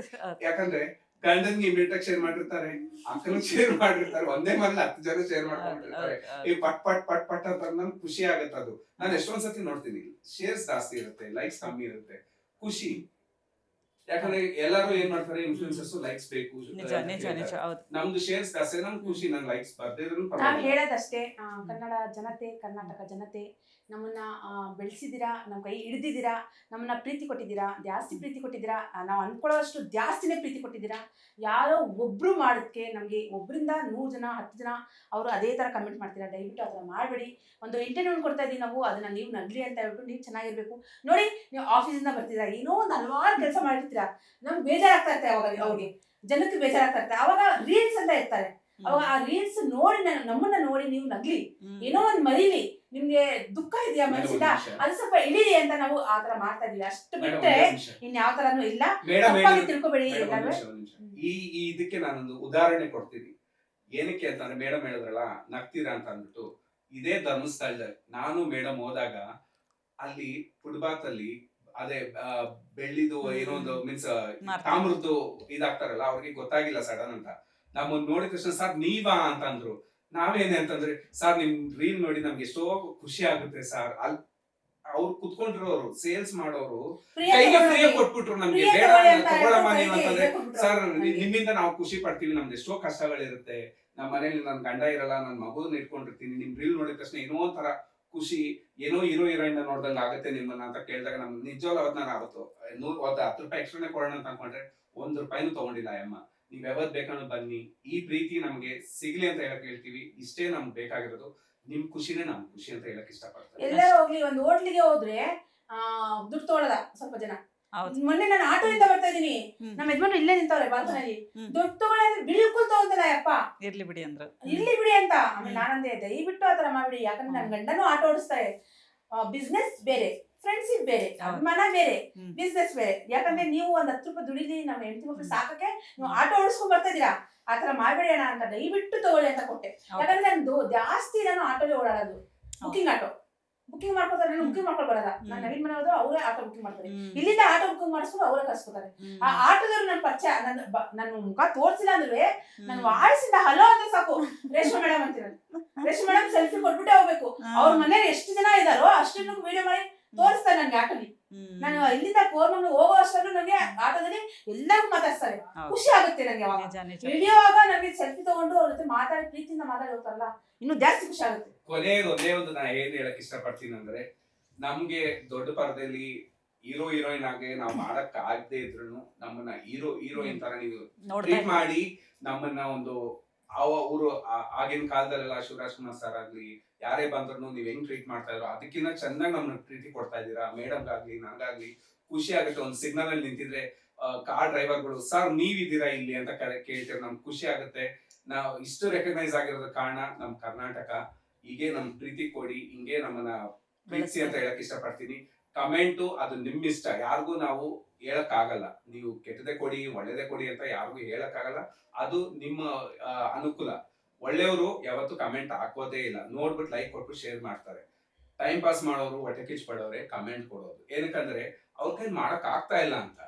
ಯಾಕಂದ್ರೆ ಗಂಡನ್ಗೆ ಇಮಿಡಿಯೇಟ್ ಶೇರ್ ಮಾಡಿರ್ತಾರೆ, ಅಕ್ಕನ ಶೇರ್ ಮಾಡಿರ್ತಾರೆ, ಒಂದೇ ಮನೇಲಿ 10 ಜನ ಶೇರ್ ಮಾಡ್ಕೊಂಡಿರ್ತಾರೆ. ಈ ಪಟ್ ಪಟ್ ಪಟ್ ಪಟ್ ಅಂತ ನನ್ಗೆ ಖುಷಿ ಆಗತ್ತೆ. ಅದು ನಾನು ಎಷ್ಟೊಂದ್ ಸತಿ ನೋಡ್ತೀನಿ, ಶೇರ್ಸ್ ಜಾಸ್ತಿ ಇರುತ್ತೆ, ಲೈಕ್ಸ್ ಕಮ್ಮಿ ಇರುತ್ತೆ, ಖುಷಿ. ಯಾಕಂದ್ರೆ ಎಲ್ಲರೂ ಏನ್ ಮಾಡ್ತಾರೆ, ಇನ್ಫ್ಲೂಯೆನ್ಸರ್ಸ್ ಲೈಕ್ಸ್ ಬೇಕು, ನಮ್ದು ಶೇರ್ಸ್ ಜಾಸ್ತಿ, ನಮ್ಗೆ ಖುಷಿ. ನನ್ ಲೈಕ್ಸ್ ಬರ್ದಿದ್ರು ನಾವ್ ಹೇಳೋದಷ್ಟೇ, ಕನ್ನಡ ಜನತೆ, ಕರ್ನಾಟಕ ಜನತೆ ನಮ್ಮನ್ನ ಬೆಳೆಸಿದ್ದೀರಾ, ನಮ್ಮ ಕೈ ಹಿಡಿದಿದ್ದೀರಾ, ನಮ್ಮನ್ನ ಪ್ರೀತಿ ಕೊಟ್ಟಿದ್ದೀರಾ, ಜಾಸ್ತಿ ಪ್ರೀತಿ ಕೊಟ್ಟಿದ್ದೀರಾ. ನಾವು ಅನ್ಕೊಳ್ಳೋಷ್ಟು ಜಾಸ್ತಿನೇ ಪ್ರೀತಿ ಕೊಟ್ಟಿದ್ದೀರಾ. ಯಾರೋ ಒಬ್ರು ಮಾಡೋದಕ್ಕೆ ನಮಗೆ ಒಬ್ಬರಿಂದ 100 ಜನ 10 ಜನ ಅವರು ಅದೇ ಥರ ಕಮೆಂಟ್ ಮಾಡ್ತೀರಾ. ದಯವಿಟ್ಟು ಆ ಥರ ಮಾಡಬೇಡಿ. ಒಂದು ಎಂಟರ್ಟೈನ್ಮೆಂಟ್ ಕೊಡ್ತಾ ಇದ್ದೀವಿ ನಾವು, ಅದನ್ನ ನೀವು ನಗಲಿ ಅಂತ ಹೇಳ್ಬಿಟ್ಟು ನೀವು ಚೆನ್ನಾಗಿರ್ಬೇಕು. ನೋಡಿ, ನೀವು ಆಫೀಸಿಂದ ಬರ್ತೀರಾ, ಏನೋ ಒಂದು ಹಲವಾರು ಕೆಲಸ ಮಾಡಿರ್ತೀರಾ, ನಮ್ಗೆ ಬೇಜಾರಾಗ್ತಾ ಇರ್ತಾರೆ. ಅವಾಗ ಅವ್ರಿಗೆ ಜನಕ್ಕೆ ಬೇಜಾರಾಗ್ತಾ ಇರ್ತಾರೆ. ಅವಾಗ ರೀಲ್ಸ್ ಅಂತ ಇರ್ತಾರೆ, ಅವಾಗ ಆ ರೀಲ್ಸ್ ನೋಡಿ ನಮ್ಮನ್ನ ನೋಡಿ ನೀವು ನಗ್ಲಿ, ಏನೋ ಒಂದು ಮರೀಲಿ. ನಿಮ್ಗೆ ದುಃಖ ಇದೆಯಾ ಮನಸ್ಸಿಂದ, ಅದು ಸ್ವಲ್ಪ ಇಳಿಲಿ ಅಂತ ನಾವು ಆ ತರ ಮಾಡ್ತಾ ಇದೀವಿ. ಅಷ್ಟು ಬಿಟ್ಟರೆ ಇನ್ ಯಾವ ತರನು ಇಲ್ಲ. ತಿಳ್ಕೊಬೇಡಿ. ಇದಕ್ಕೆ ನಾನೊಂದು ಉದಾಹರಣೆ ಕೊಡ್ತೀನಿ. ಏನಕ್ಕೆ ಅಂತಂದ್ರೆ, ಮೇಡಮ್ ಹೇಳಿದ್ರಲ್ಲ ನಗ್ತೀರಾ ಅಂತ ಅಂದ್ಬಿಟ್ಟು, ಇದೇ ಧರ್ಮಸ್ಥಳದಲ್ಲಿ ನಾನು ಮೇಡಮ್ ಹೋದಾಗ ಅಲ್ಲಿ ಫುಟ್ಬಾತ್ ಅಲ್ಲಿ ಅದೇ ಬೆಳ್ಳಿದು ಏನೋ ಒಂದು ಮೀನ್ಸ್ ತಾಮ್ರದ್ದು ಇದಾಗ್ತಾರಲ್ಲ, ಅವ್ರಿಗೆ ಗೊತ್ತಾಗಿಲ್ಲ ಸಡನ್ ಅಂತ. ನಮ್ಮನ್ನ ನೋಡಿದ ತಕ್ಷಣ ಸರ್ ನೀವಾ ಅಂತ ಅಂದ್ರು. ನಾವೇನೆ ಅಂತಂದ್ರೆ, ಸರ್ ನಿಮ್ ರೀಲ್ ನೋಡಿ ನಮ್ಗೆ ಎಷ್ಟೋ ಖುಷಿ ಆಗುತ್ತೆ ಸರ್. ಅಲ್ಲಿ ಅವ್ರು ಕುತ್ಕೊಂಡಿರೋರು, ಸೇಲ್ಸ್ ಮಾಡೋರು ಕೈಗೆ ಫ್ರೀ ಕೊಟ್ಬಿಟ್ರು ನಮ್ಗೆ, ಬೇಡ ತಗೊಳಮ್ಮ ನೀವು ಅಂತಂದ್ರೆ, ಸರ್ ನಿಮ್ಮಿಂದ ನಾವು ಖುಷಿ ಪಡ್ತೀವಿ, ನಮ್ದು ಎಷ್ಟೋ ಕಷ್ಟಗಳಿರುತ್ತೆ, ನಮ್ಮ ಮನೇಲಿ ನನ್ ಗಂಡ ಇರಲ್ಲ, ನನ್ ಮಗುನ ಇಟ್ಕೊಂಡಿರ್ತೀನಿ, ನಿಮ್ ರೀಲ್ ನೋಡಿದ ತಕ್ಷಣ ಏನೋ ಒಂಥರ ಖುಷಿ, ಏನೋ ಹೀರೋಯಿನ್ ನೋಡ್ದಂಗ ಆಗುತ್ತೆ ನಿಮ್ಮನ್ನ ಅಂತ ಕೇಳಿದಾಗ ನಮ್ಗೆ ನಿಜವಾಗ್ಲೂ ಅವತ್ತು ನಾನು ಆವತ್ತು 10 ರೂಪಾಯಿ ಎಕ್ಸ್ಟ್ರಾನೇ ಕೊಡೋಣ ಅಂತ ಅನ್ಕೊಂಡ್ರೆ 1 ರೂಪಾಯಿನೂ ತಗೊಂಡಿಲ್ಲ ಅಮ್ಮ. ನೀವ್ ಯಾವತ್ ಬೇಕಾದ್ರೂ ಬನ್ನಿ, ಈ ಪ್ರೀತಿ ನಮ್ಗೆ ಸಿಗ್ಲಿ ಅಂತ ಹೇಳಕ್ ಹೇಳ್ತೀವಿ. ಇಷ್ಟೇ ನಮ್ಗೆ ಬೇಕಾಗಿರೋದು, ನಿಮ್ ಖುಷಿನೇ ನಮ್ ಖುಷಿ ಅಂತ ಹೇಳಕ್ ಇಷ್ಟಪಡ್ತಾರೆ. ಎಲ್ಲರೂ ಹೋಗ್ಲಿ, ಒಂದು ಹೋಟ್ಲಿಗೆ ಹೋದ್ರೆ ದುಡ್ಡು ತೊಗೊಳದ ಸ್ವಲ್ಪ ಜನ. ಮೊನ್ನೆ ನಾನು ಆಟೋದಿಂದ ಬರ್ತಾ ಇದೀನಿ, ನಮ್ಮ ಯಜಮಾನ್ರು ಇಲ್ಲೇ ನಿಂತವ್ರೆ ಬಾಲ್ಕನಲ್ಲಿ, ದುಡ್ಡು ತಗೊಳ್ಳೋದ್ರೆ ಬಿಲ್ಕುಲ್ ತಗೊಂತಲ್ಲ ಯಪ್ಪ, ಇರ್ಲಿ ಬಿಡಿ ಅಂದ್ರು, ಇರ್ಲಿ ಬಿಡಿ ಅಂತ. ಆಮೇಲೆ ನಾನಂದೆ ದಯವಿಟ್ಟು ಆತರ ಮಾಡ್ಬಿಡಿ. ಯಾಕಂದ್ರೆ ನನ್ ಗಂಡನೂ ಆಟೋ ಓಡಿಸ್ತಾರೆ. ಬಿಸ್ನೆಸ್ ಬೇರೆ, ಫ್ರೆಂಡ್ಶಿಪ್ ಬೇರೆ, ಅಭಿಮಾನ ಬೇರೆ, ಬಿಸ್ನೆಸ್ ಬೇರೆ. ಯಾಕಂದ್ರೆ ನೀವು ಒಂದ್ 10 ರೂಪಾಯಿ ದುಡಿಲಿ ನಮ್ಮ ಹೆಂಡತಿ ಮಕ್ಳು ಸಾಕಕ್ಕೆ ನೀವು ಆಟೋ ಓಡಿಸ್ಕೊಂಡ್ ಬರ್ತಾ ಇದೀರಾ. ಆತರ ಮಾಡ್ಬೇಡಿ ಅಣ್ಣ ಅಂತ ದಯವಿಟ್ಟು ತಗೊಳ್ಳಿ ಅಂತ ಕೊಟ್ಟೆ. ಯಾಕಂದ್ರೆ ನಾನು ಜಾಸ್ತಿ ಆಟೋಲಿ ಓಡಾಡೋದು, ಬುಕಿಂಗ್ ಆಟೋ. ಬುಕಿಂಗ್ ಮಾಡ್ಕೊತಾರೆ, ನಾನು ಬುಕಿಂಗ್ ಮಾಡ್ಕೊಂಡು ಬರಲ್ಲ. ನಾನು ನವೀನ್ ಮನೆ ಹೋದ್ರೆ ಅವರೇ ಆಟೋ ಬುಕಿಂಗ್ ಮಾಡ್ತಾರೆ. ಇಲ್ಲಿಂದ ಆಟೋ ಬುಕಿಂಗ್ ಮಾಡಿಸ್ಕೊಂಡು ಅವರೇ ಕಳ್ಸ್ಕೊತಾರೆ. ಆ ಆಟೋದವ್ರು ನನ್ನ ಪರಿಚಯ, ನನ್ನ ಮುಖ ತೋರಿಸಿಲ್ಲ ಅಂದ್ರೆ ನನ್ನ ವಾಯ್ಸಿಂದ ಹಲೋ ಅಂದ್ರೆ ಸಾಕು, ರೇಷ್ಮೆ ಮೇಡಮ್ ಅಂತೀನಿ. ರೇಷ್ಮೆ ಮೇಡಮ್ ಸೆಲ್ಫಿ ಕೊಟ್ಬಿಟ್ಟೆ ಹೋಗ್ಬೇಕು. ಅವ್ರ ಮನೇಲಿ ಎಷ್ಟು ಜನ ಇದಾರೋ ಅಷ್ಟನ್ನು ವಿಡಿಯೋ ಮಾಡಿ ತೋರಿಸ್ತಾರೆ ನನ್ಗೆ ಆಟೋಲಿ. ನಾನು ಇಲ್ಲಿಂದ ಕೋರ್ಮಂಗ್ಳು ಹೋಗೋ ಅಷ್ಟರಲ್ಲೂ ನನಗೆ ಆಟೋದಲ್ಲಿ ಎಲ್ಲರಿಗೂ ಮಾತಾಡ್ತಾರೆ. ಖುಷಿ ಆಗುತ್ತೆ ನನಗೆ ಅವಾಗ. ವಿಡಿಯೋ ಆಗ ನನಗೆ ಸೆಲ್ಫಿ ತಗೊಂಡು ಅವ್ರ ಜೊತೆ ಮಾತಾಡಿ ಪ್ರೀತಿಯಿಂದ ಮಾತಾಡಿ ಹೋಗ್ತಾರಲ್ಲ, ಇನ್ನೂ ಜಾಸ್ತಿ ಖುಷಿ ಆಗುತ್ತೆ. ಒಂದೇ ಒಂದು ನಾ ಏನ್ ಹೇಳಕ್ ಇಷ್ಟಪಡ್ತೀನಿ ಅಂದ್ರೆ, ನಮ್ಗೆ ದೊಡ್ಡ ಪರದೆಯಲ್ಲಿ ಹೀರೋ ಹೀರೋಯಿನ್ ಆಗಿ ನಾವು ಮಾಡಕ್ ಆಗದೆ ಇದ್ರು ನಮ್ಮನ್ನ ಹೀರೋಯಿನ್ ತರ ನೀವು ಟ್ರೀಟ್ ಮಾಡಿ ನಮ್ಮನ್ನ ಒಂದು ಅವರು ಆಗಿನ ಕಾಲದಲ್ಲೆಲ್ಲ ಶಿವರಾಜ್ ಕುಮಾರ್ ಸರ್ ಆಗ್ಲಿ ಯಾರೇ ಬಂದ್ರು ನೀವ್ ಹೆಂಗ್ ಟ್ರೀಟ್ ಮಾಡ್ತಾ ಇದ್ರು ಅದಕ್ಕಿಂತ ಚೆನ್ನಾಗಿ ನಮ್ಮನ್ನ ಪ್ರೀತಿ ಕೊಡ್ತಾ ಇದ್ದೀರಾ. ಮೇಡಮ್ಗಾಗ್ಲಿ ನನಗಾಗ್ಲಿ ಖುಷಿ ಆಗುತ್ತೆ. ಒಂದು ಸಿಗ್ನಲ್ ಅಲ್ಲಿ ನಿಂತಿದ್ರೆ ಕಾರ್ ಡ್ರೈವರ್ಗಳು ಸರ್ ನೀವಿದ್ದೀರಾ ಇಲ್ಲಿ ಅಂತ ಕೇಳ್ತಾರೆ, ನಮ್ಗೆ ಖುಷಿ ಆಗುತ್ತೆ. ನಾವು ಇಷ್ಟು ರೆಕಗ್ನೈಸ್ ಆಗಿರೋದ ಕಾರಣ ನಮ್ ಕರ್ನಾಟಕ. ಹೀಗೆ ನಮ್ ಪ್ರೀತಿ ಕೊಡಿ, ಹಿಂಗೆ ನಮ್ಮನ್ನ ಪ್ರೀತಿ ಅಂತ ಹೇಳಕ್ ಇಷ್ಟಪಡ್ತೀನಿ. ಕಮೆಂಟು ಅದು ನಿಮ್ ಇಷ್ಟ, ಯಾರಿಗೂ ನಾವು ಹೇಳಕ್ ಆಗಲ್ಲ. ನೀವು ಕೆಟ್ಟದೇ ಕೊಡಿ ಒಳ್ಳೇದೇ ಕೊಡಿ ಅಂತ ಯಾರಿಗೂ ಹೇಳಕ್ ಆಗಲ್ಲ, ಅದು ನಿಮ್ಮ ಅನುಕೂಲ. ಒಳ್ಳೆಯವರು ಯಾವತ್ತು ಕಮೆಂಟ್ ಹಾಕೋದೇ ಇಲ್ಲ, ನೋಡ್ಬಿಟ್ಟು ಲೈಕ್ ಕೊಟ್ಬಿಟ್ಟು ಶೇರ್ ಮಾಡ್ತಾರೆ. ಟೈಮ್ ಪಾಸ್ ಮಾಡೋರು ಹೊಟ್ಟೆ ಕಿಚ್ ಪಡೋರೆ ಕಮೆಂಟ್ ಕೊಡೋದು, ಏನಕ್ಕಂದ್ರೆ ಅವ್ರ ಕೈ ಮಾಡಕ್ ಆಗ್ತಾ ಇಲ್ಲ ಅಂತ.